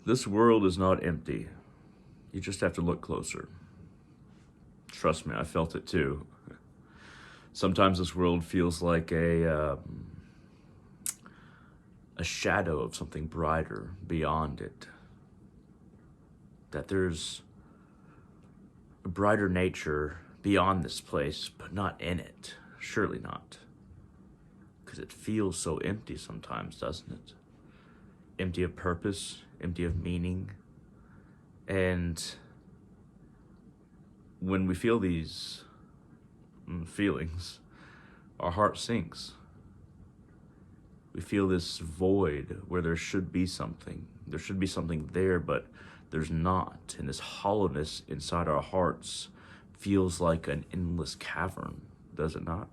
This world is not empty. You just have to look closer. Trust me, I felt it too. Sometimes this world feels like a shadow of something brighter beyond it. That there's a brighter nature beyond this place, but not in it. Surely not. Because it feels so empty sometimes, doesn't it? Empty of purpose, empty of meaning. And when we feel these feelings, our heart sinks. We feel this void where there should be something. There should be something there, but there's not. And this hollowness inside our hearts feels like an endless cavern, does it not?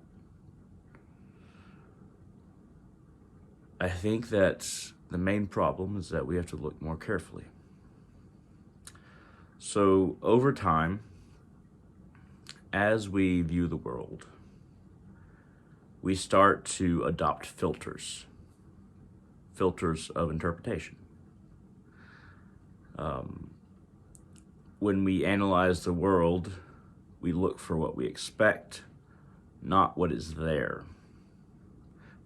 I think that the main problem is that we have to look more carefully. So over time, as we view the world, we start to adopt filters of interpretation. When we analyze the world, we look for what we expect, not what is there,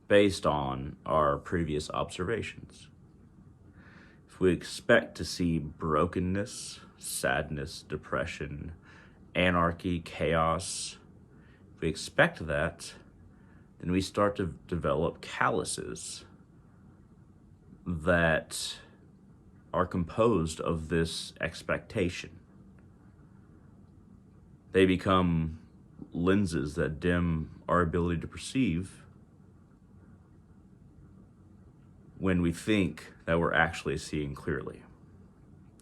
based on our previous observations. If we expect to see brokenness, sadness, depression, anarchy, chaos, if we expect that, then we start to develop calluses that are composed of this expectation. They become lenses that dim our ability to perceive when we think that we're actually seeing clearly,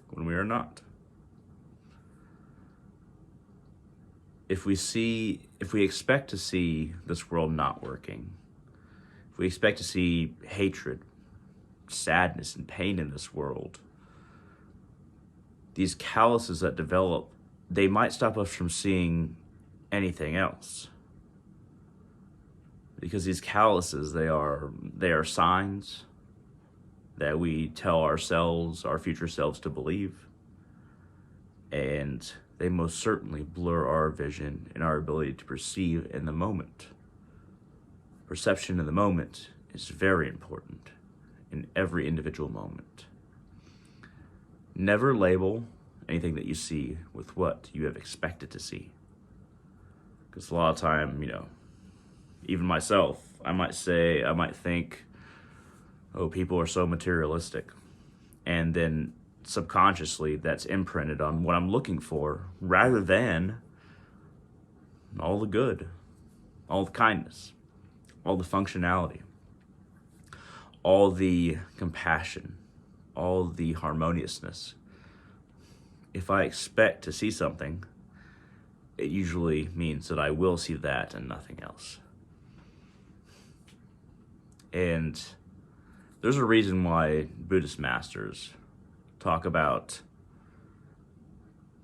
when we are not. If we expect to see this world not working, if we expect to see hatred, sadness, and pain in this world, these calluses that develop, they might stop us from seeing anything else. Because these calluses, they are signs that we tell ourselves, our future selves, to believe. And they most certainly blur our vision and our ability to perceive in the moment. Perception in the moment is very important in every individual moment. Never label anything that you see with what you have expected to see. Because a lot of time, even myself, I might think, oh, people are so materialistic. And then subconsciously that's imprinted on what I'm looking for rather than all the good, all the kindness, all the functionality, all the compassion, all the harmoniousness. If I expect to see something, it usually means that I will see that and nothing else. And there's a reason why Buddhist masters talk about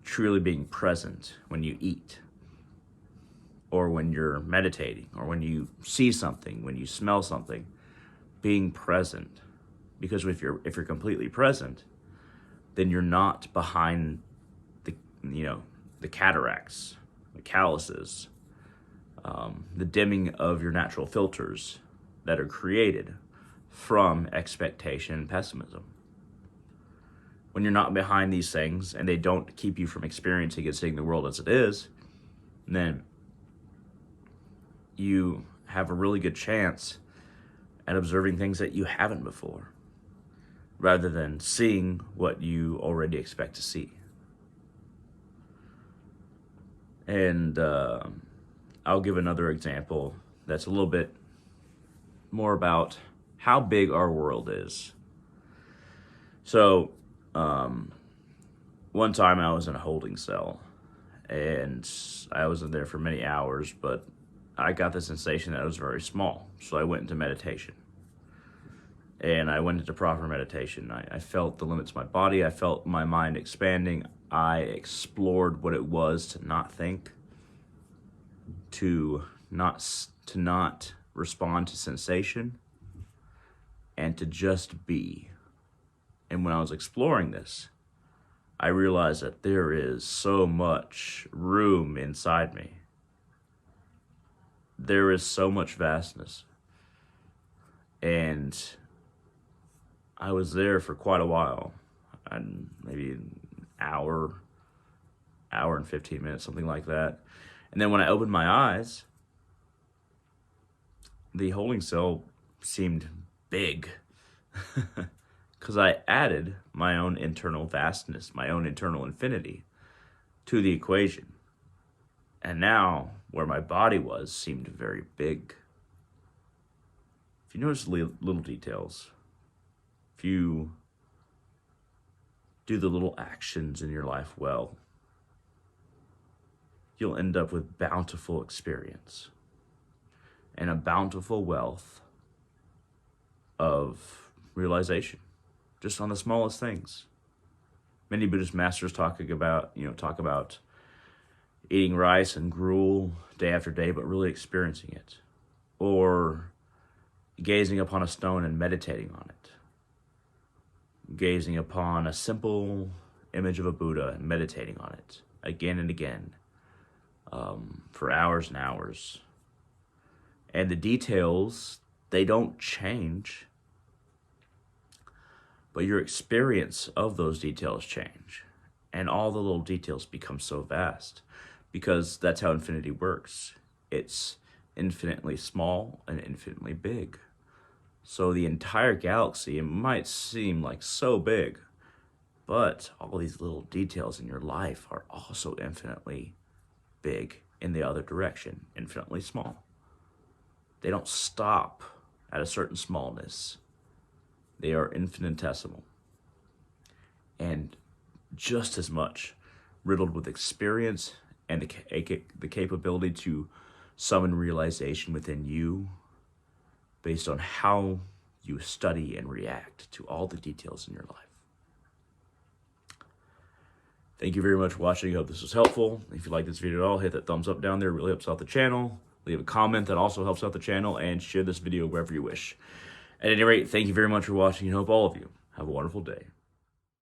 truly being present when you eat, or when you're meditating, or when you see something, when you smell something, being present. Because if you're completely present, then you're not behind the cataracts, the calluses, the dimming of your natural filters that are created from expectation and pessimism. When you're not behind these things and they don't keep you from experiencing and seeing the world as it is, then you have a really good chance at observing things that you haven't before, rather than seeing what you already expect to see. And I'll give another example that's a little bit more about how big our world is. So, one time I was in a holding cell, and I was in there for many hours, but I got the sensation that it was very small. So I went into meditation. And I went into proper meditation. I felt the limits of my body. I felt my mind expanding. I explored what it was to not think, to not respond to sensation, and to just be. And And when I was exploring this, I realized that there is so much room inside me. There is so much vastness. And I was there for quite a while, and maybe an hour and 15 minutes, something like that. And then when I opened my eyes, the holding cell seemed big because I added my own internal vastness, my own internal infinity to the equation. And now where my body was seemed very big. If you notice little details, if you do the little actions in your life well, you'll end up with bountiful experience and a bountiful wealth of realization, just on the smallest things. Many Buddhist masters talk about eating rice and gruel day after day, but really experiencing it, or gazing upon a stone and meditating on it, gazing upon a simple image of a Buddha and meditating on it again and again, for hours and hours. And the details, they don't change, but your experience of those details change. And all the little details become so vast, because that's how infinity works. It's infinitely small and infinitely big. So the entire galaxy, it might seem like so big, but all these little details in your life are also infinitely big in the other direction, infinitely small. They don't stop at a certain smallness. They are infinitesimal, and just as much riddled with experience and the capability to summon realization within you based on how you study and react to all the details in your life. Thank you very much for watching. I hope this was helpful. If you like this video at all, hit that thumbs up down there. It really helps out the channel. Leave a comment, that also helps out the channel, and share this video wherever you wish. At any rate, thank you very much for watching, and hope all of you have a wonderful day.